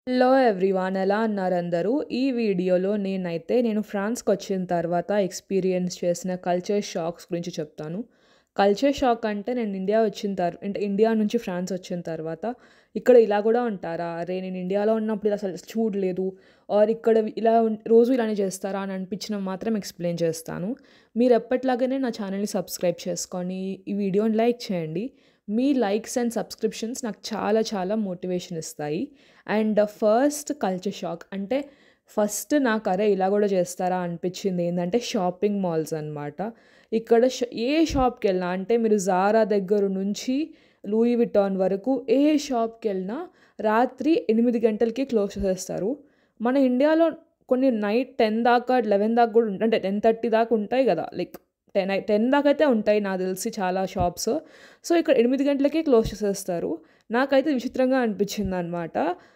Hello everyone, ఎలా ఉన్నారు అందరూ? ఈ వీడియోలో నేను ఫ్రాన్స్‌కొచ్చిన తర్వాత ఎక్స్‌పీరియన్స్ చేసిన కల్చర్ షాక్స్ గురించి చెప్తాను. కల్చర్ షాక్ అంటే నేను ఇండియా నుంచి ఫ్రాన్స్ వచ్చిన తర్వాత ఇక్కడ ఇలా గూడా ఉంటారా? అరే! నేను ఇండియాలో ఉన్నప్పుడు ఇది అసలు చూడలేదు. ఆర్ ఇక్కడ రోజు ఇలానే చేస్తారా అని అనిపించినవి మాత్రం ఎక్స్‌ప్లెయిన్ చేస్తాను. మీరు ఎప్పటిలాగానే నా ఛానెల్‌ని సబ్స్క్రైబ్ చేసుకొని, ఈ వీడియోని లైక్ చేయండి. మీ లైక్స్ అండ్ సబ్స్క్రిప్షన్స్ నాకు చాలా చాలా మోటివేషన్ ఇస్తాయి. అండ్ ఫస్ట్ కల్చర్ షాక్ అంటే ఫస్ట్ నాకు అరే ఇలా కూడా చేస్తారా అనిపించింది ఏంటంటే షాపింగ్ మాల్స్ అనమాట. ఇక్కడ ఏ షాప్కి వెళ్ళినా అంటే మీరు జారా దగ్గర నుంచి లూయి విటాన్ వరకు ఏ షాప్కి వెళ్ళినా రాత్రి 8 గంటలకి క్లోజ్ చేసేస్తారు. మన ఇండియాలో కొన్ని నైట్ 10 దాకా 11 దాకా కూడా అంటే 10:30 దాకా ఉంటాయి కదా, లైక్ 10 దాకా అయితే ఉంటాయి నాకు తెలిసి చాలా షాప్స్. సో ఇక్కడ 8 గంటలకే క్లోజ్ చేసేస్తారు. నాకైతే విచిత్రంగా అనిపించిందనమాట.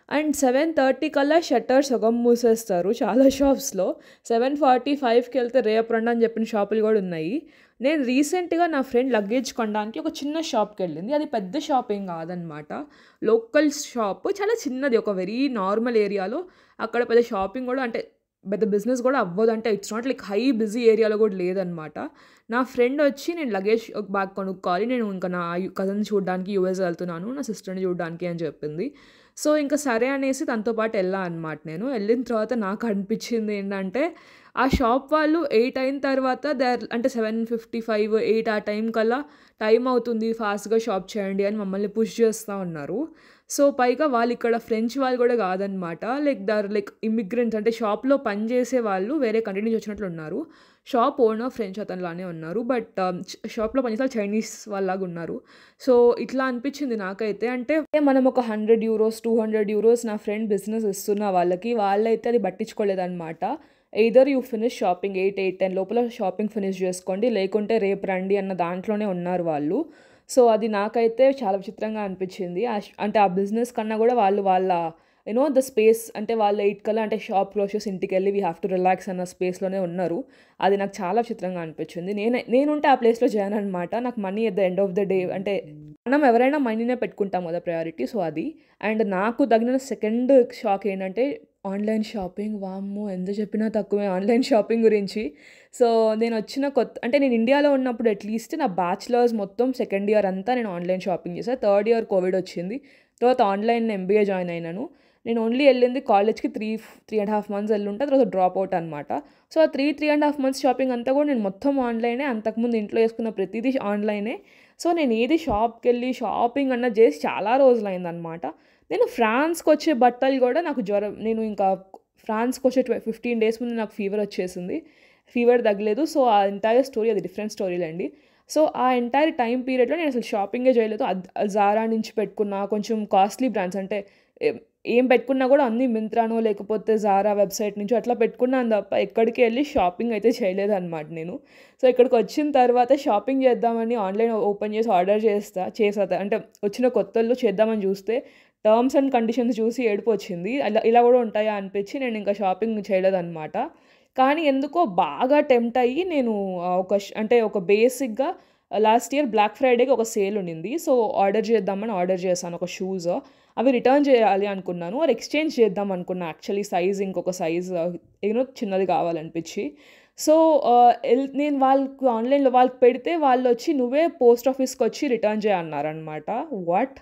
అండ్ 7:30 కల్లా షట్టర్స్ సగం మూసేస్తారు చాలా షాప్స్‌లో. 7:45కి వెళ్తే రేపు రండి అని చెప్పిన షాపులు కూడా ఉన్నాయి. నేను రీసెంట్‌గా నా ఫ్రెండ్ లగేజ్ కొనడానికి ఒక చిన్న షాప్‌కెళ్ళింది. అది పెద్ద షాప్ ఏం కాదనమాట. లోకల్ షాప్, చాలా చిన్నది, ఒక వెరీ నార్మల్ ఏరియాలో. అక్కడ పెద్ద షాపింగ్ కూడా అంటే పెద్ద బిజినెస్ కూడా అవ్వదు. అంటే it's not like high busy ఏరియాలో కూడా లేదనమాట. నా ఫ్రెండ్ వచ్చి నేను లగేజ్ బ్యాగ్ కొనుక్కోవాలి, నేను ఇంకా నా కజిన్ చూడడానికి యూఎస్ వెళ్తున్నాను, నా సిస్టర్ని చూడడానికి అని చెప్పింది. సో ఇంకా సరే అనేసి తనతో పాటు వెళ్ళా అనమాట. నేను వెళ్ళిన తర్వాత నాకు అనిపించింది ఏంటంటే ఆ షాప్ వాళ్ళు 8 అయిన తర్వాత అంటే 7:55, 8 ఆ టైం కల్లా టైం అవుతుంది, ఫాస్ట్గా షాప్ చేయండి అని మమ్మల్ని పుష్ చేస్తూ ఉన్నారు. సో పైగా వాళ్ళు ఇక్కడ ఫ్రెంచ్ వాళ్ళు కూడా కాదనమాట. లైక్ ఇమ్మిగ్రెంట్స్, అంటే షాప్లో పనిచేసే వాళ్ళు వేరే కంట్రీ నుంచి వచ్చినట్లు ఉన్నారు. షాప్ ఓనర్ ఫ్రెంచ్ అతనిలానే ఉన్నారు, బట్ షాప్లో పనిచేసే చైనీస్ వాళ్ళలాగా ఉన్నారు. సో ఇట్లా అనిపించింది నాకైతే. అంటే మనం ఒక €100, €200 నా ఫ్రెండ్ బిజినెస్ ఇస్తున్న వాళ్ళైతే అది పట్టించుకోలేదన్నమాట. ఎయిదర్ యూ ఫినిష్ షాపింగ్ 8-10 లోపల షాపింగ్ ఫినిష్ చేసుకోండి, లేకుంటే రేపు రండి అన్న దాంట్లోనే ఉన్నారు వాళ్ళు. సో అది నాకైతే చాలా విచిత్రంగా అనిపించింది. అంటే ఆ బిజినెస్ కన్నా కూడా వాళ్ళ ద స్పేస్, అంటే వాళ్ళు 8 కల్లా అంటే షాప్ క్లోజ్ చేసి ఇంటికెళ్ళి వీ హ్యావ్ టు రిలాక్స్ అన్న స్పేస్‌లోనే ఉన్నారు. అది నాకు చాలా విచిత్రంగా అనిపించింది. నేనుంటే ఆ ప్లేస్‌లో చేయననమాట. నాకు money at the end of the day, అంటే మనం ఎవరైనా మనీనే పెట్టుకుంటాం కదా ప్రయారిటీ. సో అది. అండ్ నాకు తగిన సెకండ్ షాక్ ఏంటంటే ఆన్‌లైన్ షాపింగ్. వామ్మో! ఎంత చెప్పినా తక్కువే ఆన్‌లైన్ షాపింగ్ గురించి. సో నేను ఇండియాలో ఉన్నప్పుడు అట్‌లీస్ట్ నా బ్యాచిలర్స్ మొత్తం సెకండ్ ఇయర్ అంతా నేను ఆన్‌లైన్ షాపింగ్ చేశా. థర్డ్ ఇయర్ కోవిడ్ వచ్చింది. తర్వాత ఆన్‌లైన్ ఎంబీఏ జాయిన్ అయినాను. నేను ఓన్లీ వెళ్ళింది కాలేజ్‌కి 3.5 మంత్స్ వెళ్ళుంటా. తర్వాత డ్రాప్ అవుట్ అనమాట. సో ఆ 3.5 మంత్స్ షాపింగ్ అంతా కూడా నేను మొత్తం ఆన్‌లైనే. అంతకుముందు ఇంట్లో చేసుకున్న ప్రతీదీ ఆన్‌లైనే. సో నేను ఏది షాప్‌కెళ్ళి షాపింగ్ అన్నది చేసి చాలా రోజులైందనమాట. నేను ఫ్రాన్స్‌కొచ్చే బట్టలు కూడా నాకు నేను ఇంకా ఫ్రాన్స్‌కొచ్చే 15 డేస్ ముందు నాకు ఫీవర్ వచ్చేసింది. ఫీవర్ తగ్గలేదు. సో ఆ ఎంటైర్ స్టోరీ అది డిఫరెంట్ స్టోరీలేండి. సో ఆ ఎంటైర్ టైమ్ పీరియడ్‌లో నేను అసలు షాపింగే చేయలేదు. జారా నుంచి పెట్టుకున్న కొంచెం కాస్ట్లీ బ్రాండ్స్, అంటే ఏం ఏం పెట్టుకున్నా కూడా అన్నీ మింత్రానో లేకపోతే జారా వెబ్‌సైట్ నుంచో అట్లా పెట్టుకున్నాను తప్ప ఎక్కడికి వెళ్లి షాపింగ్ అయితే చేయలేదన్నమాట నేను. సో ఇక్కడికొచ్చిన తర్వాత షాపింగ్ చేద్దామని ఆన్‌లైన్ ఓపెన్ చేసి ఆర్డర్ చేసా. అంటే వచ్చిన కొత్తల్లో చేద్దామని చూస్తే టర్మ్స్ అండ్ కండిషన్స్ చూసి ఏడుపొచ్చింది. ఇలా కూడా ఉంటాయా అనిపించి నేను ఇంకా షాపింగ్ చేయలేదన్నమాట. కానీ ఎందుకో బాగా టెంప్ట్ అయ్యి నేను అంటే ఒక బేసిక్‌గా లాస్ట్ ఇయర్ బ్లాక్ ఫ్రైడేకి ఒక సేల్ ఉండింది. సో ఆర్డర్ చేశాను ఒక షూస్. అవి రిటర్న్ చేయాలి అనుకున్నాను. ఆర్ ఎక్స్‌చేంజ్ చేద్దాం అనుకున్నా యాక్చువల్లీ, ఇంకొక సైజ్ చిన్నది కావాలనిపించి. సో నేను వాళ్ళకి పెడితే వాళ్ళొచ్చి నువ్వే పోస్ట్ ఆఫీస్‌కొచ్చి రిటర్న్ చేయన్నారనమాట. వాట్?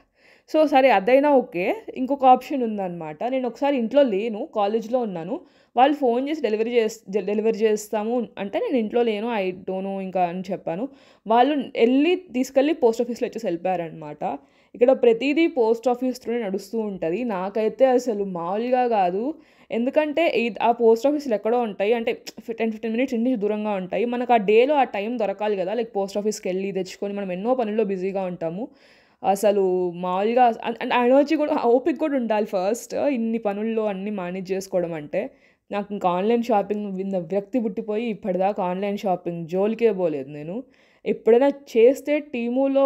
సో సరే అదైనా ఓకే. ఇంకొక ఆప్షన్ ఉందనమాట. నేను ఒకసారి ఇంట్లో లేను, కాలేజ్‌లో ఉన్నాను. వాళ్ళు ఫోన్ చేసి డెలివరీ చేస్తాము అంటే నేను ఇంట్లో లేను, ఐ డోంట్ నో ఇంకా అని చెప్పాను. వాళ్ళు తీసుకెళ్ళి పోస్ట్ ఆఫీస్‌లో ఇచ్చేసి వెళ్ళిపోయారనమాట. ఇక్కడ ప్రతీదీ పోస్ట్ ఆఫీస్ త్రూనే నడుస్తూ ఉంటది. నాకైతే అసలు మామూలుగా కాదు. ఎందుకంటే ఆ పోస్ట్ ఆఫీస్‌లు ఎక్కడో ఉంటాయి. అంటే 10-15 మినిట్స్ ఇంటి నుంచి దూరంగా ఉంటాయి. మనకు ఆ డేలో ఆ టైం దొరకాలి కదా, లైక్ పోస్ట్ ఆఫీస్‌కెళ్ళి తెచ్చుకొని మనం ఎన్నో పనుల్లో బిజీగా ఉంటాము. అసలు మామూలుగా ఆ ఎనర్జీ కూడా, ఆ ఓపిక కూడా ఉండాలి ఫస్ట్. ఇన్ని పనుల్లో అన్నీ మేనేజ్ చేసుకోవడం అంటే. నాకు ఇంకా ఆన్‌లైన్ షాపింగ్ మీద విరక్తి పుట్టిపోయి ఇప్పటిదాకా ఆన్‌లైన్ షాపింగ్ జోలికే పోలేదు నేను. ఎప్పుడైనా చేస్తే టీమూలో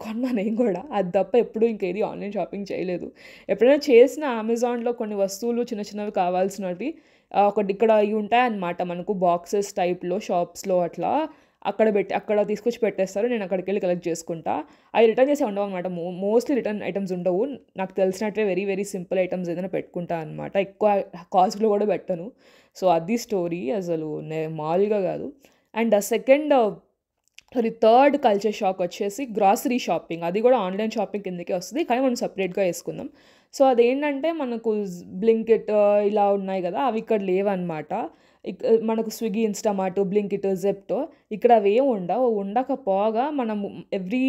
కొన్నా నేను కూడా. అది తప్ప ఎప్పుడు ఇంకేది ఆన్‌లైన్ షాపింగ్ చేయలేదు. ఎప్పుడైనా చేసినా అమెజాన్‌లో కొన్ని వస్తువులు చిన్న చిన్నవి కావాల్సినవి ఒకటి ఇక్కడ ఇవి ఉంటాయన్నమాట మనకు బాక్సెస్ టైప్‌లో షాప్స్‌లో అట్లా. అక్కడ తీసుకొచ్చి పెట్టేస్తారు. నేను అక్కడికి వెళ్ళి కలెక్ట్ చేసుకుంటా. అవి రిటర్న్ చేసి ఉండవు అనమాట. మోస్ట్లీ రిటర్న్ ఐటమ్స్ ఉండవు. నాకు తెలిసినట్టే వెరీ వెరీ సింపుల్ ఐటమ్స్ ఏదైనా పెట్టుకుంటా అనమాట. ఎక్కువ కాస్ట్లో కూడా పెట్టను. సో అది స్టోరీ అసలు మామూలుగా కాదు. అండ్ థర్డ్ కల్చర్ షాక్ వచ్చేసి గ్రాసరీ షాపింగ్. అది కూడా ఆన్లైన్ షాపింగ్ కిందకే వస్తుంది, కానీ మనం సపరేట్గా వేసుకుందాం. సో అదేంటంటే మనకు బ్లింకిట్ ఇలా ఉన్నాయి కదా, అవి ఇక్కడ లేవన్నమాట. మనకు స్విగ్గీ, ఇన్స్టామార్ట్, బ్లింకిట్, జెప్టో ఇక్కడ అవి ఏమి ఉండకపోగా మనం ఎవ్రీ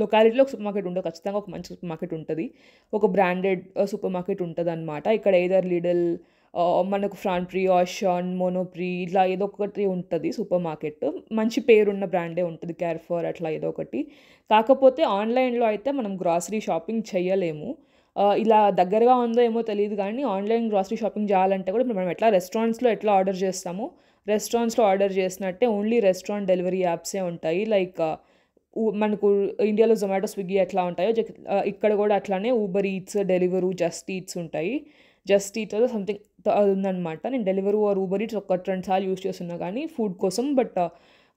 లొకాలిటీలో ఒక సూపర్ మార్కెట్ ఉండదు. ఖచ్చితంగా ఒక మంచి సూపర్ మార్కెట్ ఉంటుంది, ఒక బ్రాండెడ్ సూపర్ మార్కెట్ ఉంటుంది అనమాట. ఇక్కడ ఏదర్ లిడిల్, మనకు ఫ్రాంప్రీ, ఆషాన్, మోనోప్రీ ఇట్లా ఏదో ఒకటి ఉంటుంది సూపర్ మార్కెట్. మంచి పేరున్న బ్రాండే ఉంటుంది, కేర్ఫర్ అట్లా ఏదో ఒకటి. కాకపోతే ఆన్లైన్లో అయితే మనం గ్రాసరీ షాపింగ్ చేయలేము. ఇలా దగ్గరగా ఉందో ఏమో తెలియదు, కానీ ఆన్లైన్ గ్రాసరీ షాపింగ్ చేయాలంటే కూడా మనం రెస్టారెంట్స్లో ఆర్డర్ చేస్తాము. రెస్టారెంట్స్లో ఆర్డర్ చేసినట్టే ఓన్లీ రెస్టారెంట్ డెలివరీ యాప్సే ఉంటాయి. లైక్ మనకు ఇండియాలో జొమాటో, స్విగ్గీ ఎట్లా ఉంటాయో ఇక్కడ కూడా అట్లానే ఊబర్ ఈట్స్, డెలివరు, జస్ట్ ఈట్స్ ఉంటాయి. జస్ట్ ఈట్స్ సంథింగ్ ఉందన్నమాట. నేను డెలివరీ ఆర్ ఊబర్ ఈట్స్ 1-2 సార్లు యూస్ చేస్తున్నా కానీ ఫుడ్ కోసం. బట్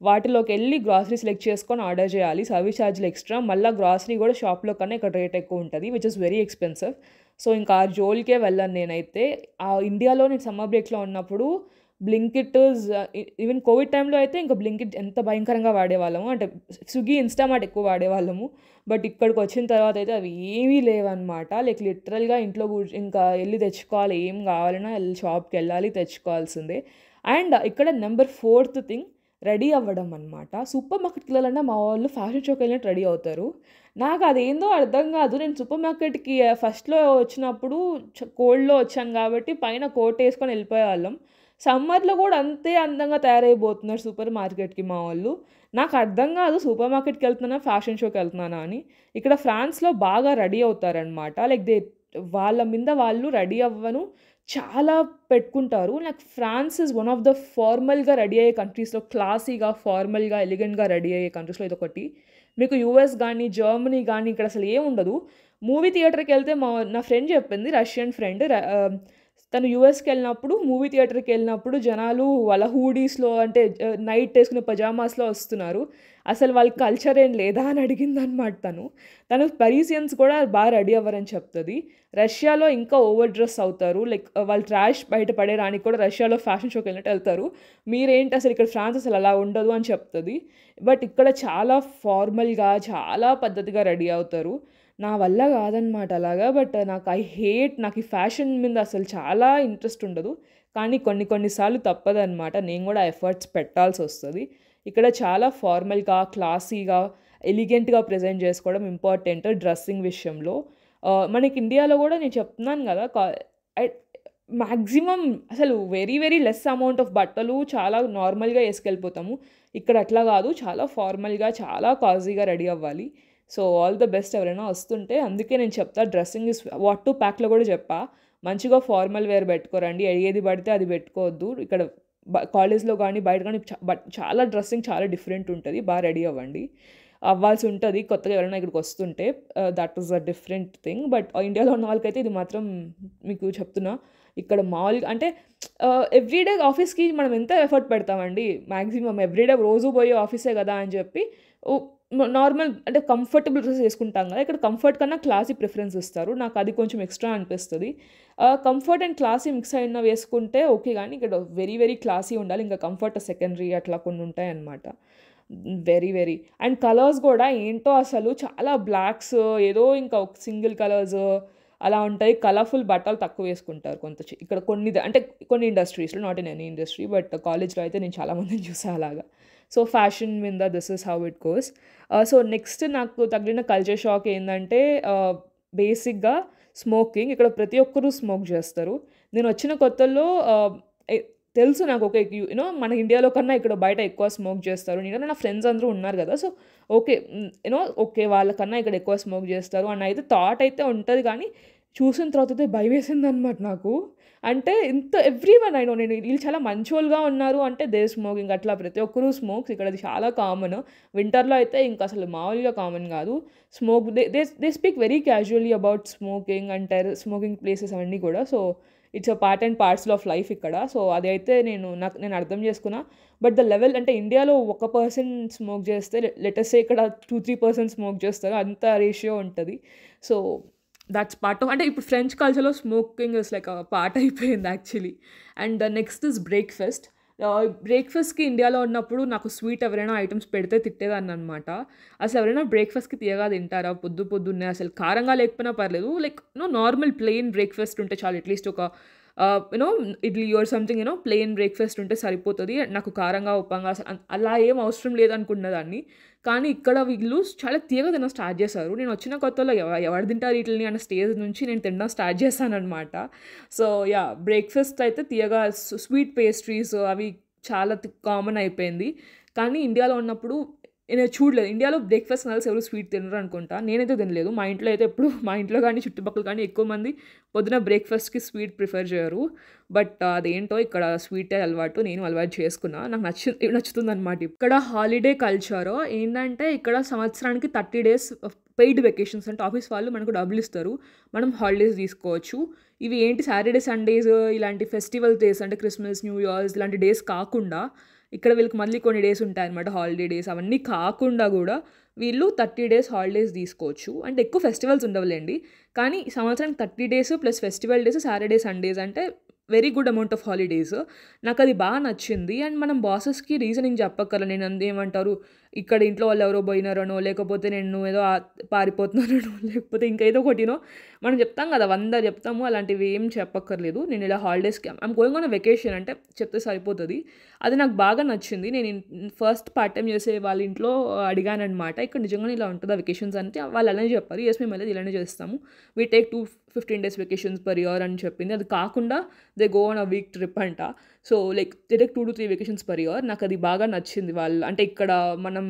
వాటిలోకి వెళ్ళి గ్రాసరీ సెలెక్ట్ చేసుకొని ఆర్డర్ చేయాలి, సర్వీస్ ఛార్జ్లు ఎక్స్ట్రా. మళ్ళీ గ్రాసరీ కూడా షాప్లో కన్నా ఇక్కడ రేట్ ఎక్కువ ఉంటుంది, which is very expensive. So ఇంకా ఆ జోలికే వెళ్ళాను నేనైతే. ఇండియాలో నేను సమ్మర్ బ్రేక్లో ఉన్నప్పుడు బ్లింకిట్, ఈవెన్ కోవిడ్ టైంలో అయితే ఇంకా బ్లింకిట్ ఎంత భయంకరంగా వాడేవాళ్ళము, అంటే స్విగ్గీ, ఇన్స్టామార్ట్ ఎక్కువ వాడేవాళ్ళము. బట్ ఇక్కడికి వచ్చిన తర్వాత అయితే అవి ఏమీ లేవన్నమాట. లైక్ లిటరల్గా ఇంట్లో ఇంకా వెళ్ళి తెచ్చుకోవాలి, ఏం కావాలన్నా షాప్కి వెళ్ళాలి, తెచ్చుకోవాల్సిందే. అండ్ ఇక్కడ నెంబర్ 4th థింగ్ రెడీ అవ్వడం అనమాట. సూపర్ మార్కెట్కి వెళ్ళాలంటే మా వాళ్ళు ఫ్యాషన్ షోకి వెళ్ళినట్టు రెడీ అవుతారు. నాకు అదేందో అర్థం కాదు. నేను సూపర్ మార్కెట్కి ఫస్ట్లో వచ్చినప్పుడు కోల్డ్లో వచ్చాను కాబట్టి పైన కోట్ వేసుకొని వెళ్ళిపోయేవాళ్ళం. సమ్మర్లో కూడా అంతే అందంగా తయారైపోతున్నారు సూపర్ మార్కెట్కి మా వాళ్ళు. నాకు అర్థం కాదు సూపర్ మార్కెట్కి వెళ్తున్నానా, ఫ్యాషన్ షోకి వెళ్తున్నానా అని. ఇక్కడ ఫ్రాన్స్లో బాగా రెడీ అవుతారనమాట. లైక్ వాళ్ళ మీద వాళ్ళు రెడీ అవ్వను చాలా పెట్టుకుంటారు. నాకు France is one of the ఫార్మల్గా రెడీ అయ్యే కంట్రీస్లో, క్లాసీగా, ఫార్మల్గా, ఎలిగెంట్గా రెడీ అయ్యే కంట్రీస్లో ఇదొకటి. మీకు యూఎస్ కానీ, జర్మనీ కానీ ఇక్కడ అసలు ఏముండదు. మూవీ థియేటర్కి వెళ్తే నా ఫ్రెండ్ చెప్పింది, రష్యన్ ఫ్రెండ్, తను యూఎస్కి వెళ్ళినప్పుడు మూవీ థియేటర్కి వెళ్ళినప్పుడు జనాలు వాళ్ళ హూడీస్లో, అంటే నైట్ వేసుకునే పజామాస్లో వస్తున్నారు. అసలు వాళ్ళ కల్చర్ ఏం లేదా అని అడిగింది అనమాట. తను పరీసియన్స్ కూడా బాగా రెడీ అవ్వరని చెప్తుంది. రష్యాలో ఇంకా ఓవర్ డ్రెస్ అవుతారు. లైక్ వాళ్ళు ట్రాష్ బయట పడేరానికి కూడా రష్యాలో ఫ్యాషన్ షోకి వెళ్ళినట్టు వెళ్తారు. మీరేంటి అసలు ఇక్కడ ఫ్రాన్స్ అసలు అలా ఉండదు అని చెప్తుంది. బట్ ఇక్కడ చాలా ఫార్మల్గా, చాలా పద్ధతిగా రెడీ అవుతారు. నా వల్ల కాదనమాట అలాగా. బట్ నాకు ఈ ఫ్యాషన్ మీద అసలు చాలా ఇంట్రెస్ట్ ఉండదు, కానీ కొన్నిసార్లు తప్పదనమాట. నేను కూడా ఎఫర్ట్స్ పెట్టాల్సి వస్తుంది. ఇక్కడ చాలా ఫార్మల్గా, క్లాసీగా, ఎలిగెంట్గా ప్రజెంట్ చేసుకోవడం ఇంపార్టెంట్ డ్రెస్సింగ్ విషయంలో. మనకి ఇండియాలో కూడా నేను చెప్తున్నాను కదా, మ్యాక్సిమం అసలు very very less amount of బట్టలు చాలా నార్మల్గా వేసుకెళ్ళిపోతాము. ఇక్కడ అట్లా కాదు, చాలా ఫార్మల్గా, చాలా కాజీగా రెడీ అవ్వాలి. సో ఆల్ ద బెస్ట్ ఎవరైనా వస్తుంటే. అందుకే నేను చెప్తా, డ్రెస్సింగ్ ఇస్ వాట్ టు ప్యాక్లో కూడా చెప్పా, మంచిగా ఫార్మల్ వేర్ పెట్టుకోరండి, ఏది పడితే అది పెట్టుకోవద్దు. ఇక్కడ కాలేజ్లో కానీ బయట కానీ చాలా డ్రెస్సింగ్ చాలా డిఫరెంట్ ఉంటుంది, బాగా రెడీ అవ్వాల్సి ఉంటుంది కొత్తగా ఎవరైనా ఇక్కడికి వస్తుంటే. That is a different thing. But ఇండియాలో ఉన్న వాళ్ళకైతే ఇది మాత్రం మీకు చెప్తున్నా, ఇక్కడ మామూలుగా అంటే ఎవ్రీడే ఆఫీస్కి మనం ఎంత ఎఫర్ట్ పెడతామండి, మ్యాక్సిమం ఎవ్రీడే రోజు పోయే ఆఫీసే కదా అని చెప్పి నార్మల్ అంటే కంఫర్టబుల్ డ్రెస్ వేసుకుంటాం కదా. ఇక్కడ కంఫర్ట్ కన్నా క్లాసీ ప్రిఫరెన్స్ ఇస్తారు. నాకు అది కొంచెం ఎక్స్ట్రా అనిపిస్తుంది. కంఫర్ట్ అండ్ క్లాసీ మిక్స్ అయిన వేసుకుంటే ఓకే, కానీ ఇక్కడ వెరీ వెరీ క్లాసీ ఉండాలి. ఇంకా కంఫర్ట్ సెకండరీ అట్లా కొన్ని ఉంటాయి అన్నమాట. వెరీ వెరీ అండ్ కలర్స్ కూడా ఏంటో అసలు చాలా బ్లాక్స్, ఏదో ఇంకా సింగిల్ కలర్స్ అలా ఉంటాయి. కలర్ఫుల్ బట్టలు తక్కువ వేసుకుంటారు ఇక్కడ కొన్ని ఇండస్ట్రీస్లో, not in any industry, but కాలేజ్లో అయితే నేను చాలామందిని చూసాను అలాగా. సో ఫ్యాషన్ మీద this is how it goes. So next నాకు తగిలిన కల్చర్ షాక్ ఏంటంటే బేసిక్గా స్మోకింగ్. ఇక్కడ ప్రతి ఒక్కరూ స్మోక్ చేస్తారు. నేను వచ్చిన కొత్తల్లో తెలుసు నాకు, ఓకే మన ఇండియాలో కన్నా ఇక్కడ బయట ఎక్కువ స్మోక్ చేస్తారు. నేను నా ఫ్రెండ్స్ అందరూ ఉన్నారు కదా, సో ఓకే వాళ్ళకన్నా ఇక్కడ ఎక్కువ స్మోక్ చేస్తారు అని అయితే థాట్ అయితే ఉంటుంది. కానీ చూసిన తర్వాత అయితే భయమేసిందనమాట నాకు. అంటే ఇంత ఎవ్రీవన్ ఐ నో నేను వీళ్ళు చాలా మంచోళ్ళుగా ఉన్నారు అంటే దే స్మోకింగ్ అట్లా ప్రతి ఒక్కరు స్మోక్స్ ఇక్కడ అది చాలా కామన్. వింటర్‌లో అయితే ఇంక అసలు మామూలుగా కామన్ గాదు. Smoke they speak very casually about smoking and smoking places అవన్నీ కూడా. So, it's a part and parcel of life ఇక్కడ. సో, అదైతే నేను అర్థం చేసుకున్నా. బట్ ద లెవెల్ అంటే ఇండియాలో ఒక పర్సన్ స్మోక్ చేస్తే లెట్ అస్ సే ఇక్కడ 2, 3 పర్సన్స్ స్మోక్ చేస్తారు. అంత రేషియో ఉంటది. సో, దట్స్ పార్ట్ ఆఫ్ అంటే ఇప్పుడు ఫ్రెంచ్ కల్చర్‌లో స్మోకింగ్ ఇస్ లైక్ పార్ట్ అయిపోయింది actually. And next is breakfast. బ్రేక్‌ఫాస్ట్‌కి ఇండియాలో ఉన్నప్పుడు నాకు స్వీట్ ఎవరైనా ఐటెమ్స్ పెడితే తిట్టేదాన్ననమాట. అసలు ఎవరైనా బ్రేక్‌ఫాస్ట్‌కి తియ్యగా తింటారా? పొద్దున్నే అసలు కారంగా లేకపోయినా పర్లేదు. లైక్ నార్మల్ ప్లెయిన్ బ్రేక్‌ఫాస్ట్ ఉంటే చాలు. అట్‌లీస్ట్ ఒక idli or something plain breakfast ఉంటే సరిపోతది. నాకు కారంగా, ఉప్పంగా అసలు అలా ఏం అవసరం లేదనుకునేదాన్ని. కానీ ఇక్కడ వీళ్ళు చాలా తియ్యగా తినడం స్టార్ట్ చేశారు. నేను వచ్చిన కొత్తలో ఎవరు తింటారు ఈటిల్ని అన్న స్టేజ్ నుంచి నేను తినడం స్టార్ట్ చేశాననమాట. So, yeah! బ్రేక్‌ఫాస్ట్ అయితే తియ్యగా స్వీట్ పేస్ట్రీస్ అవి చాలా కామన్ అయిపోయింది. కానీ ఇండియాలో ఉన్నప్పుడు నేను చూడలేదు. ఇండియాలో బ్రేక్‌ఫాస్ట్ కలిసి ఎవరు స్వీట్ తినరు అనుకుంటా. నేనైతే తినలేదు. మా ఇంట్లో అయితే ఎప్పుడు మా ఇంట్లో గానీ, చుట్టుపక్కల కానీ ఎక్కువ మంది పొద్దున బ్రేక్‌ఫాస్ట్‌కి స్వీట్ ప్రిఫర్ చేయరు. బట్ అదేంటో ఇక్కడ స్వీటే అలవాటు. నేను అలవాటు చేసుకున్నా. నాకు నచ్చుతుందనమాట. ఇక్కడ హాలిడే కల్చర్ ఏంటంటే ఇక్కడ సంవత్సరానికి 30 డేస్ పెయిడ్ వెకేషన్స్ అంటే ఆఫీస్ వాళ్ళు మనకు డబ్బులిస్తారు. మనం హాలిడేస్ తీసుకోవచ్చు. ఇవి ఏంటి సాటర్‌డే, సండేస్ ఇలాంటి ఫెస్టివల్ డేస్ అంటే క్రిస్మస్, న్యూ ఇయర్స్ ఇలాంటి డేస్ కాకుండా ఇక్కడ వీళ్ళకి మళ్ళీ కొన్ని డేస్ ఉంటాయన్నమాట. హాలిడే డేస్ అవన్నీ కాకుండా గూడా వీళ్ళు 30 డేస్ హాలిడేస్ తీసుకోవచ్చు. అంటే ఎక్కువ ఫెస్టివల్స్ ఉండవులెండి. కానీ సంవత్సరానికి 30 days plus festival days, Saturday, Sundays అంటే very good amount of holidays. నాకది నచ్చింది. అండ్ మనం బాసెస్‌కి రీజనింగ్ చెప్పక్కర్లే. ఏమంటారు, ఇక్కడ ఇంట్లో వాళ్ళు ఎవరో పోయినారనో, లేకపోతే నేను ఏదో పారిపోతున్నాననో, లేకపోతే ఇంకా ఏదో ఒకటి మనం చెప్తాం కదా! 100 చెప్తాము. అలాంటివి ఏం చెప్పక్కర్లేదు. నేను ఇలా హాలిడేస్‌కి I'm going on a vacation అంటే చెప్తే సరిపోతది. అది నాకు బాగా నచ్చింది. నేను ఫస్ట్ పార్ట్ టైమ్ చేసే వాళ్ళ ఇంట్లో అడిగాననమాట. ఇక్కడ నిజంగానే ఇలా ఉంటదా వెకేషన్స్ అంటే వాళ్ళు అలానే చెప్పారు. యెస్ మేము అనేది ఇలానే చేస్తాము. We take 15 days vacations per year అని చెప్పింది. అది కాకుండా they go on a week trip అంట. So, like they take 2-3 vacations per year. నాకది బాగా నచ్చింది. అంటే ఇక్కడ మనం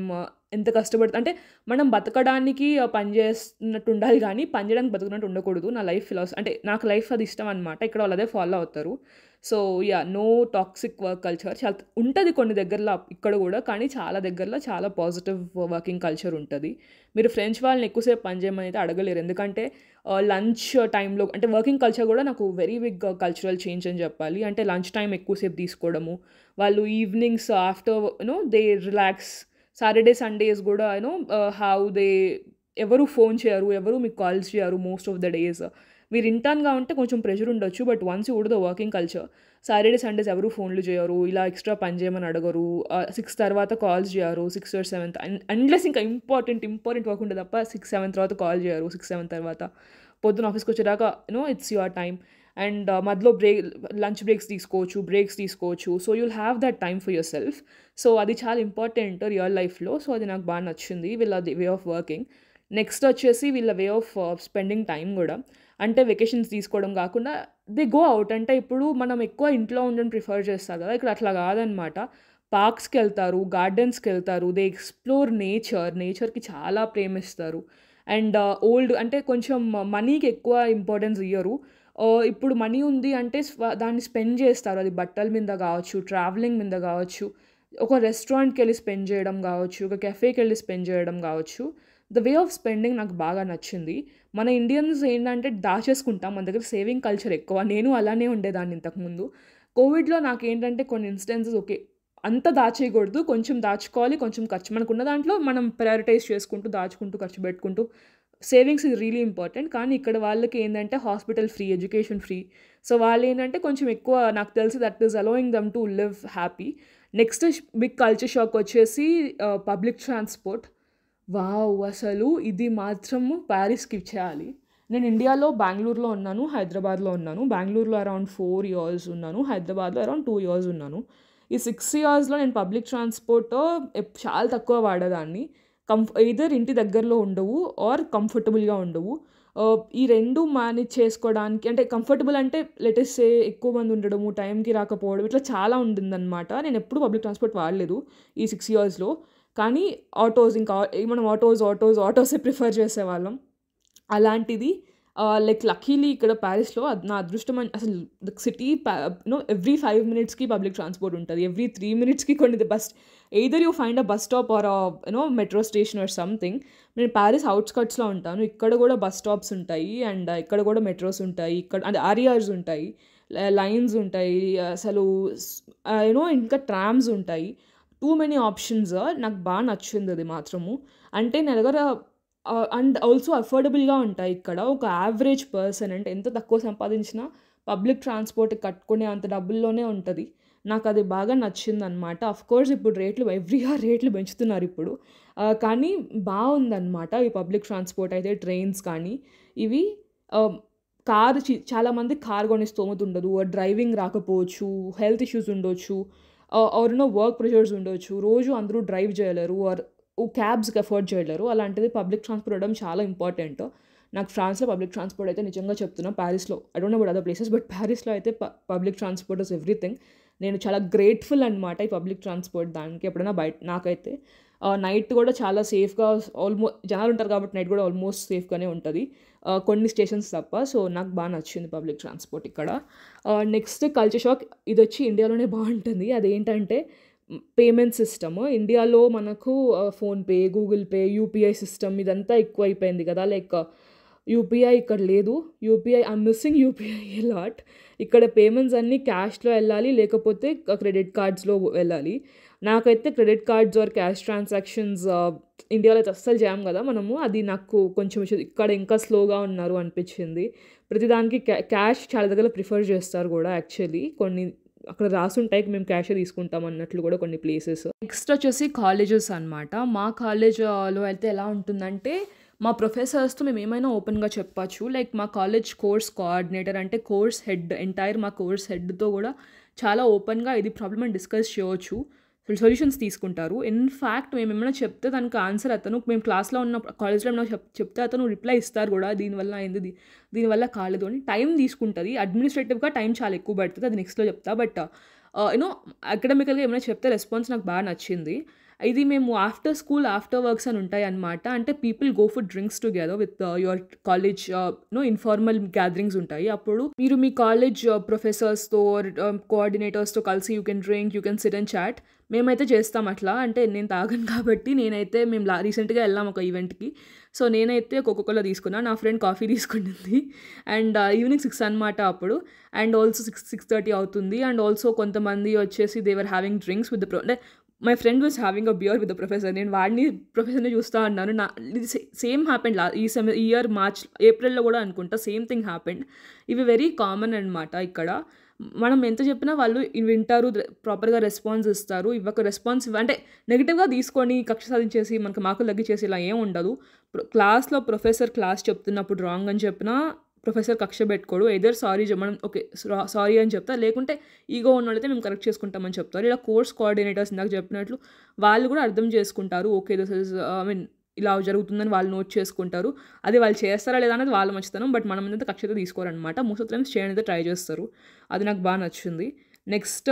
ఎంత అంటే మనం బతకడానికి పని చేస్తున్నట్టు ఉండాలి గానీ, పని చేయడానికి బతుకున్నట్టు ఉండకూడదు. నా లైఫ్ అంటే నాకు లైఫ్ అది ఇష్టం అనమాట. ఇక్కడ వాళ్ళు అదే ఫాలో అవుతారు. So, yeah! No toxic work culture చాలా ఉంటది కొన్ని దగ్గరలో ఇక్కడ గూడా. కానీ చాలా దగ్గరలో చాలా పాజిటివ్ వర్కింగ్ కల్చర్ ఉంటది. మీరు ఫ్రెంచ్ వాళ్ళని ఎక్కువసేపు పని చేయమని అయితే అడగలేరు. ఎందుకంటే లంచ్ టైంలో అంటే వర్కింగ్ కల్చర్ గూడా నాకు వెరీ బిగ్ కల్చరల్ చేంజ్ అని చెప్పాలి. అంటే లంచ్ టైం ఎక్కువసేపు తీసుకోవడము. వాళ్ళు evenings after they relax. Saturday, Sundays గూడా హౌ దే ఎవరు ఫోన్ చేయరు. ఎవరు మీకు కాల్స్ చేయరు మోస్ట్ ఆఫ్ ద డేస్. మీరు ఇంటర్న్‌గా ఉంటే కొంచెం ప్రెషర్ ఉండొచ్చు. But once you go to the working culture Saturday, Sundays ఎవరు ఫోన్‌లు చేయరు. ఇలా ఎక్స్‌ట్రా పని చేయమని అడగరు. 6 తర్వాత కాల్స్ చేయరు. 6 ఆర్ 7 అన్‌లెస్ ఇంకా ఇంపార్టెంట్ వర్క్ ఉంటే తప్ప 6, 7 తర్వాత కాల్ చేయరు. 6, 7 తర్వాత. పొద్దున ఆఫీస్‌కొచ్చేదాకా ఇట్స్ యువర్ టైమ్. అండ్ మధ్యలో లంచ్ బ్రేక్స్ తీసుకోవచ్చు. So, you'll have that time for your self. So, అది చాలా ఇంపార్టెంట్ రియల్ లైఫ్‌లో. సో, అది నాకు బాగా నచ్చింది. వీళ్ళ వే ఆఫ్ వర్కింగ్. నెక్స్ట్ వచ్చేసి వీళ్ళ వే ఆఫ్ స్పెండింగ్ టైమ్ గూడా. అంటే వెకేషన్స్ తీసుకోవడం కాకుండా దే గో ఔట్. అంటే ఇప్పుడు మనం ఎక్కువ ఇంట్లో ఉండడం ప్రిఫర్ చేస్తాం కదా! ఇక్కడ అట్లా కాదనమాట. పార్క్స్‌కెళ్తారు, గార్డెన్స్‌కెళ్తారు. దే ఎక్స్‌ప్లోర్ నేచర్‌కి చాలా ప్రేమిస్తారు. అండ్ అంటే కొంచెం మనీకి ఎక్కువ ఇంపార్టెన్స్ ఇయ్యరు. ఇప్పుడు మనీ ఉంది అంటే దాన్ని స్పెండ్ చేస్తారు. అది బట్టల మీద కావచ్చు, ట్రావెలింగ్ మీద కావచ్చు, ఒక రెస్టారెంట్‌కెళ్ళి స్పెండ్ చేయడం కావచ్చు, ఒక కెఫేకెళ్ళి స్పెండ్ చేయడం కావచ్చు. ద వే ఆఫ్ స్పెండింగ్ నాకు బాగా నచ్చింది. మన ఇండియన్స్ ఏంటంటే దాచేసుకుంటాం. మన దగ్గర సేవింగ్ కల్చర్ ఎక్కువ. నేను అలానే ఉండేదాన్ని ఇంతకుముందు. కోవిడ్‌లో నాకేంటంటే కొన్ని ఇన్స్టెన్సెస్ ఓకే. అంత దాచేయకూడదు. కొంచెం దాచుకోవాలి. కొంచెం ఖర్చు మనకున్న దాంట్లో మనం ప్రయారిటైజ్ చేసుకుంటూ, దాచుకుంటూ, ఖర్చు పెట్టుకుంటూ సేవింగ్స్ ఈజ్ రియలీ ఇంపార్టెంట్. కానీ ఇక్కడ వాళ్ళకి ఏందంటే hospital free, education free. So, వాళ్ళేంటంటే కొంచెం ఎక్కువ నాకు తెలిసి that is allowing them to live happy. Next big culture shock వచ్చేసి పబ్లిక్ ట్రాన్స్‌పోర్ట్. వావ్! అసలు ఇది మాత్రము పారిస్‌కి ఇచ్చేయాలి. నేను ఇండియాలో బెంగుళూరులో ఉన్నాను, హైదరాబాద్‌లో ఉన్నాను. బెంగుళూరులో అరౌండ్ 4 ఇయర్స్ ఉన్నాను. హైదరాబాద్‌లో అరౌండ్ 2 ఇయర్స్ ఉన్నాను. ఈ 6 ఇయర్స్‌లో నేను పబ్లిక్ ట్రాన్స్‌పోర్ట్ చాలా తక్కువ వాడేదాన్ని. ఎయిదర్ ఇంటి దగ్గరలో ఉండవు ఆర్ కంఫర్టబుల్‌గా ఉండవు. ఈ 2 మేనేజ్ చేసుకోవడానికి అంటే కంఫర్టబుల్ అంటే లెట్ అస్ సే ఎక్కువ మంది ఉండడము, టైంకి రాకపోవడం ఇట్లా చాలా ఉండిందనమాట. నేనెప్పుడు పబ్లిక్ ట్రాన్స్‌పోర్ట్ వాడలేదు ఈ 6 ఇయర్స్‌లో. కానీ ఆటోస్ ఇంకా మనం ఆటోసే ప్రిఫర్ చేసేవాళ్ళం. అలాంటిది లైక్ లక్కీలీ ఇక్కడ ప్యారిస్లో నా అదృష్టం అసలు సిటీ ఎవ్రీ 5 మినిట్స్కి పబ్లిక్ ట్రాన్స్పోర్ట్ ఉంటుంది, ఎవ్రీ 3 మినిట్స్కి కొన్ని bus, either you find a bus stop or metro station or something. నేను ప్యారిస్ అవుట్స్కట్స్లో ఉంటాను, ఇక్కడ కూడా బస్ స్టాప్స్ ఉంటాయి అండ్ ఇక్కడ కూడా మెట్రోస్ ఉంటాయి, ఇక్కడ అంటే ఆర్ఈఆర్స్ ఉంటాయి, లైన్స్ ఉంటాయి, అసలు ఇంకా ట్రామ్స్ ఉంటాయి. Too many options. నాకు బాగా నచ్చింది అది మాత్రము. అంటే నా దగ్గర అండ్ ఆల్సో అఫోర్డబుల్గా ఉంటాయి ఇక్కడ. ఒక యావరేజ్ పర్సన్ అంటే ఎంత తక్కువ సంపాదించినా పబ్లిక్ ట్రాన్స్పోర్ట్ కట్టుకునే అంత డబ్బుల్లోనే ఉంటుంది. నాకు అది బాగా నచ్చిందనమాట. అఫ్కోర్స్ ఇప్పుడు ఎవ్రీ ఇయర్ రేట్లు పెంచుతున్నారు ఇప్పుడు, కానీ బాగుందన్నమాట ఈ పబ్లిక్ ట్రాన్స్పోర్ట్ అయితే. ట్రైన్స్ కానీ ఇవి కారు చాలామంది కారు కొనే స్తోమత ఉండదు, డ్రైవింగ్ రాకపోవచ్చు, హెల్త్ ఇష్యూస్ ఉండొచ్చు, ఆర్ వర్క్ ప్రెషర్స్ ఉండొచ్చు, రోజు అందరూ డ్రైవ్ చేయలేరు, ఆర్ క్యాబ్స్కి అఫోర్డ్ చేయలేరు. అలాంటిది పబ్లిక్ ట్రాన్స్పోర్ట్ అవ్వడం చాలా ఇంపార్టెంట్. నాకు ఫ్రాన్స్లో పబ్లిక్ ట్రాన్స్పోర్ట్ అయితే నిజంగా చెప్తున్నా, ప్యారిస్లో I don't know about other places, but ప్యారిస్లో అయితే పబ్లిక్ ట్రాన్స్పోర్ట్ ఇస్ ఎవ్రీథింగ్. నేను చాలా గ్రేట్ఫుల్ అనమాట ఈ పబ్లిక్ ట్రాన్స్పోర్ట్ దానికి. ఎప్పుడైనా నాకైతే నైట్ కూడా చాలా సేఫ్గా, జనాలు ఉంటారు కాబట్టి నైట్ కూడా ఆల్మోస్ట్ సేఫ్గానే ఉంటుంది, కొన్ని స్టేషన్స్ తప్ప. సో నాకు బాగా నచ్చింది పబ్లిక్ ట్రాన్స్పోర్ట్ ఇక్కడ. నెక్స్ట్ కల్చర్ షాక్, ఇది వచ్చి ఇండియాలోనే బాగుంటుంది. అదేంటంటే పేమెంట్ సిస్టమ్. ఇండియాలో మనకు PhonePe, Google pay, UPI system ఇదంతా ఎక్కువ అయిపోయింది కదా. లైక్ యూపీఐ ఇక్కడ లేదు. I'm missing UPI lot. ఇక్కడ పేమెంట్స్ అన్నీ క్యాష్లో వెళ్ళాలి, లేకపోతే క్రెడిట్ కార్డ్స్లో వెళ్ళాలి. నాకైతే credit cards or cash transactions ఇండియాలో అయితే అస్సలు చేయం కదా మనము. అది నాకు కొంచెం ఇక్కడ ఇంకా స్లోగా ఉన్నారు అనిపించింది. ప్రతిదానికి క్యాష్ చాలా దగ్గర ప్రిఫర్ చేస్తారు కూడా యాక్చువల్లీ. కొన్ని అక్కడ రాసుంటాయి మేము క్యాష్ తీసుకుంటాం అన్నట్లు కూడా కొన్ని ప్లేసెస్. నెక్స్ట్ వచ్చేసి కాలేజెస్ అనమాట. మా కాలేజ్లో అయితే ఎలా ఉంటుందంటే మా ప్రొఫెసర్స్తో మేము ఏమైనా ఓపెన్గా చెప్పచ్చు. లైక్ మా కాలేజ్ కోర్స్ కోఆర్డినేటర్ అంటే కోర్స్ హెడ్, ఎంటైర్ మా కోర్స్ హెడ్తో కూడా చాలా ఓపెన్గా ఇది ప్రాబ్లమ్ అని డిస్కస్ చేయవచ్చు, సొల్యూషన్స్ తీసుకుంటారు. ఇన్ఫ్యాక్ట్ మేము ఏమైనా చెప్తే దానికి ఆన్సర్ అతను, మేము క్లాస్లో ఉన్న కాలేజ్లో ఏమైనా చెప్తే అతను రిప్లై ఇస్తారు కూడా, దీనివల్ల అయింది, దీనివల్ల కాలేదు అని. టైం తీసుకుంటుంది, అడ్మినిస్ట్రేటివ్గా టైం చాలా ఎక్కువ పడుతుంది, అది నెక్స్ట్లో చెప్తా. బట్ అకాడమికల్గా ఏమైనా చెప్తే రెస్పాన్స్ నాకు బాగా నచ్చింది. ఇది మేము ఆఫ్టర్ స్కూల్ ఆఫ్టర్ వర్క్స్ అని ఉంటాయి అనమాట. అంటే people go for drinks together with your college informal gatherings ఉంటాయి. అప్పుడు మీరు మీ కాలేజ్ ప్రొఫెసర్స్తో కోఆర్డినేటర్స్తో కలిసి you can drink, you can sit and chat. మేమైతే చేస్తాం అట్లా. అంటే నేను తాగను కాబట్టి మేము రీసెంట్గా వెళ్ళాం ఒక ఈవెంట్కి. సో నేనైతే కోకోకోలా తీసుకున్నా, నా ఫ్రెండ్ కాఫీ తీసుకుంటుంది. అండ్ ఈవినింగ్ 6 అనమాట అప్పుడు. అండ్ ఆల్సో 6:30 అవుతుంది. అండ్ ఆల్సో కొంతమంది వచ్చేసి దేవర్ హ్యావింగ్ డ్రింక్స్ విత్ అంటే my friend was having a beer with the professor. నేను వాడిని ప్రొఫెసర్ని చూస్తూ అన్నాను. ఇది సేమ్ హ్యాపెండ్ ఈ ఇయర్ ఏప్రిల్లో కూడా అనుకుంటా సేమ్ థింగ్ హ్యాపెండ్. ఇవి వెరీ కామన్ అనమాట ఇక్కడ. మనం ఎంత చెప్పినా వాళ్ళు వింటారు, ప్రాపర్గా రెస్పాన్స్ ఇస్తారు. రెస్పాన్స్ అంటే నెగిటివ్గా తీసుకొని కక్ష సాధించేసి మనకు మార్కులు తగ్గించేసి ఇలా ఏం ఉండదు. క్లాస్లో ప్రొఫెసర్ క్లాస్ చెప్తున్నప్పుడు రాంగ్ అని చెప్పినా ప్రొఫెసర్ కక్ష పెట్టుకోడు. ఎదర్ మనం ఓకే సారీ అని చెప్తా, లేకుంటే ఈగో ఉన్నోళ్ళైతే మేము కరెక్ట్ చేసుకుంటామని చెప్తారు. ఇలా కోర్స్ కోఆర్డినేటర్స్ ఇందాక చెప్పినట్లు వాళ్ళు కూడా అర్థం చేసుకుంటారు. ఓకే దిస్ ఇస్ ఇలా జరుగుతుందని వాళ్ళు నోట్ చేసుకుంటారు. అది వాళ్ళు చేస్తారా లేదా అనేది వాళ్ళ మంచితనం. బట్ మనం అయితే కక్షతో తీసుకోరనమాట. మోస్ట్ ఆఫ్ టైమ్స్ చేయడానికి ట్రై చేస్తారు. అది నాకు బాగా నచ్చింది. నెక్స్ట్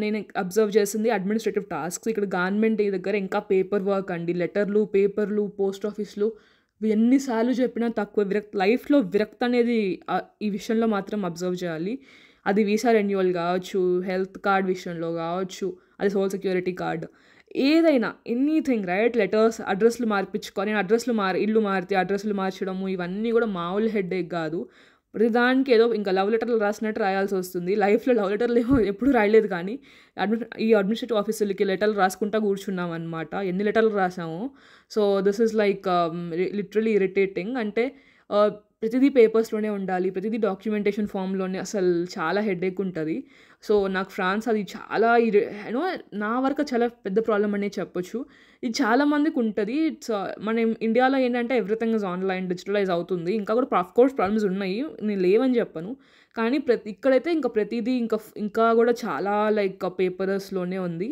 నేను అబ్జర్వ్ చేసింది అడ్మినిస్ట్రేటివ్ టాస్క్స్. ఇక్కడ గవర్నమెంట్ దగ్గర ఇంకా పేపర్ వర్క్ అండి, పేపర్లు, పోస్ట్ ఆఫీస్లో ఎన్నిసార్లు చెప్పినా తక్కువ. లైఫ్లో విరక్తి అనేది ఈ విషయంలో మాత్రం అబ్జర్వ్ చేయాలి. అది వీసా రెన్యువల్ కావచ్చు, హెల్త్ కార్డ్ విషయంలో కావచ్చు, అది సోషల్ సెక్యూరిటీ కార్డ్, ఏదైనా ఎనీథింగ్ రైట్. లెటర్స్, అడ్రస్లు మార్పించుకొని, ఇల్లు మారితే అడ్రస్లు మార్చడము, ఇవన్నీ కూడా మామూలు హెడ్ఏక్ కాదు. ప్రతిదానికి ఏదో ఇంకా లవ్ లెటర్లు రాసినట్టు రాయాల్సి వస్తుంది. లైఫ్లో లవ్ లెటర్లు ఎప్పుడు రాయలేదు, కానీ ఈ అడ్మినిస్ట్రేటివ్ ఆఫీసులకి లెటర్లు రాసుకుంటా కూర్చున్నాం అనమాట. ఎన్ని లెటర్లు రాసాము. So this is like literally irritating. అంటే ప్రతిదీ పేపర్స్లోనే ఉండాలి, ప్రతిదీ డాక్యుమెంటేషన్ ఫామ్లోనే, అసలు చాలా హెడేక్ ఉంటుంది. సో నాకు ఫ్రాన్స్ అది చాలా నా వరకు చాలా పెద్ద ప్రాబ్లం అనే చెప్పొచ్చు. ఇది చాలామందికి ఉంటుంది. ఇట్స్ మనం ఇండియాలో ఏంటంటే ఎవ్రీథింగ్ ఇస్ ఆన్లైన్, డిజిటలైజ్ అవుతుంది. ఇంకా కూడా ఆఫ్కోర్స్ ప్రాబ్లమ్స్ ఉన్నాయి, నేను లేవని చెప్పను. కానీ ఇక్కడైతే ఇంకా ప్రతిదీ ఇంకా కూడా చాలా లైక్ పేపర్స్లోనే ఉంది.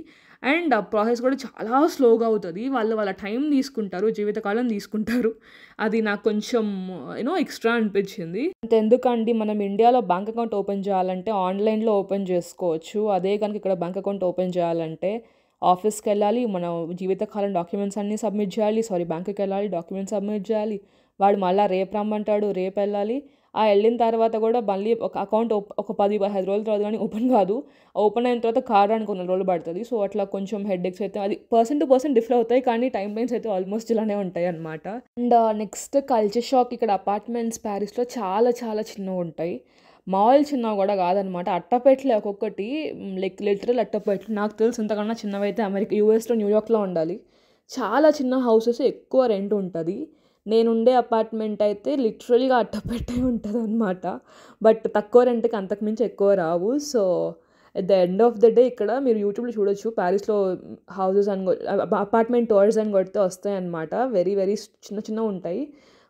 అండ్ ఆ ప్రాసెస్ కూడా చాలా స్లోగా అవుతుంది. వాళ్ళ టైం తీసుకుంటారు, జీవితకాలం తీసుకుంటారు. అది నాకు కొంచెం ఎక్స్ట్రా అనిపించింది. ఎందుకండి మనం ఇండియాలో బ్యాంక్ అకౌంట్ ఓపెన్ చేయాలంటే ఆన్లైన్లో ఓపెన్ చేసుకోవచ్చు. అదే కనుక ఇక్కడ బ్యాంక్ అకౌంట్ ఓపెన్ చేయాలంటే ఆఫీస్కి వెళ్ళాలి, మన జీవితకాలం డాక్యుమెంట్స్ అన్నీ సబ్మిట్ చేయాలి. బ్యాంకుకి వెళ్ళాలి, డాక్యుమెంట్స్ సబ్మిట్ చేయాలి. వాడు మళ్ళీ రేపు రమ్మంటాడు, రేపు వెళ్ళాలి. వెళ్ళిన తర్వాత కూడా మళ్ళీ ఒక అకౌంట్ ఒక 10-15 రోజుల తర్వాత కానీ ఓపెన్ కాదు. ఓపెన్ అయిన తర్వాత కావడానికి కొన్ని రోజులు పడుతుంది. సో అట్లా కొంచెం హెడేక్స్ అయితే అది పర్సన్ టు పర్సన్ డిఫర్ అవుతాయి, కానీ టైమ్ లైన్స్ అయితే ఆల్మోస్ట్ ఇలానే ఉంటాయి అనమాట. అండ్ నెక్స్ట్ కల్చర్ షాక్, ఇక్కడ అపార్ట్మెంట్స్ ప్యారిస్లో చాలా చాలా చిన్నగా ఉంటాయి. మాల్ చిన్నవి కూడా కాదనమాట, అట్టపెట్టలే ఒక్కొక్కటి, లైక్ లిటరల్ అట్టపెట్టలు. నాకు తెలిసి ఇంతకన్నా చిన్నవైతే యూఎస్లో న్యూయార్క్లో ఉండాలి. చాలా చిన్న హౌసెస్, ఎక్కువ రెంట్ ఉంటుంది. నేనుండే అపార్ట్మెంట్ అయితే లిటరల్గా అట్టపెట్టే ఉంటుంది అనమాట. బట్ తక్కువ రెంట్కి అంతకుమించి ఎక్కువ రావు. So at the end of the day ఇక్కడ మీరు యూట్యూబ్లో చూడొచ్చు, ప్యారిస్లో హౌసెస్ అని అపార్ట్మెంట్ టూర్స్ అని కొడితే వస్తాయి అనమాట. వెరీ వెరీ చిన్న చిన్న ఉంటాయి.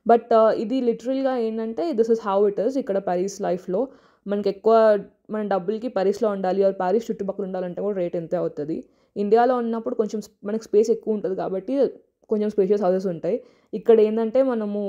బట్ ఇది లిటరల్గా ఏంటంటే this is how it is ఇక్కడ ప్యారిస్ లైఫ్లో. మనకి ఎక్కువ మన డబ్బులకి ప్యారిస్లో ఉండాలి, ఆర్ ప్యారిస్ చుట్టుపక్కల ఉండాలంటే కూడా రేట్ ఎంతే అవుతుంది. ఇండియాలో ఉన్నప్పుడు కొంచెం మనకి స్పేస్ ఎక్కువ ఉంటుంది కాబట్టి కొంచెం స్పేషియస్ హౌసెస్ ఉంటాయి. ఇక్కడ ఏంటంటే మనము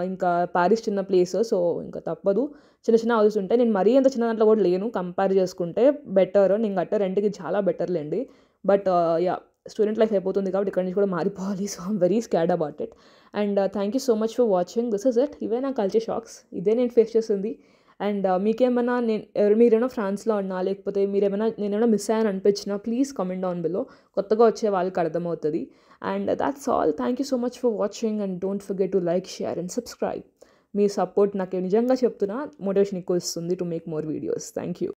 ఇంకా ప్యారిస్ చిన్న ప్లేస్, సో ఇంకా తప్పదు, చిన్న చిన్న హౌసెస్ ఉంటాయి. నేను మరీ అంత చిన్న దాంట్లో కూడా లేను, కంపేర్ చేసుకుంటే బెటర్. నేను కట్టే రెంట్కి చాలా బెటర్లేండి. బట్ యా, స్టూడెంట్ లైఫ్ అయిపోతుంది కాబట్టి ఇక్కడ నుంచి కూడా మారిపోవాలి. So I'm very scared about it. And thank you so much for watching. This is it. ఇవే నా కల్చర్ షాక్స్, ఇదే నేను ఫేస్ చేస్తుంది. అండ్ మీకేమైనా మీరేమైనా ఫ్రాన్స్లో ఉన్నా, లేకపోతే నేనేమైనా మిస్ అయ్యాను అనిపించినా ప్లీజ్ కామెంట్ డౌన్ బిలో. కొత్తగా వచ్చే వాళ్ళకి అర్థమవుతుంది. And that's all. Thank you so much for watching and don't forget to like, share and subscribe. Me support నాకు నిజంగా చెప్తున్నా మోటివేషన్ ఎక్కువ ఇస్తుంది to make more videos. Thank you.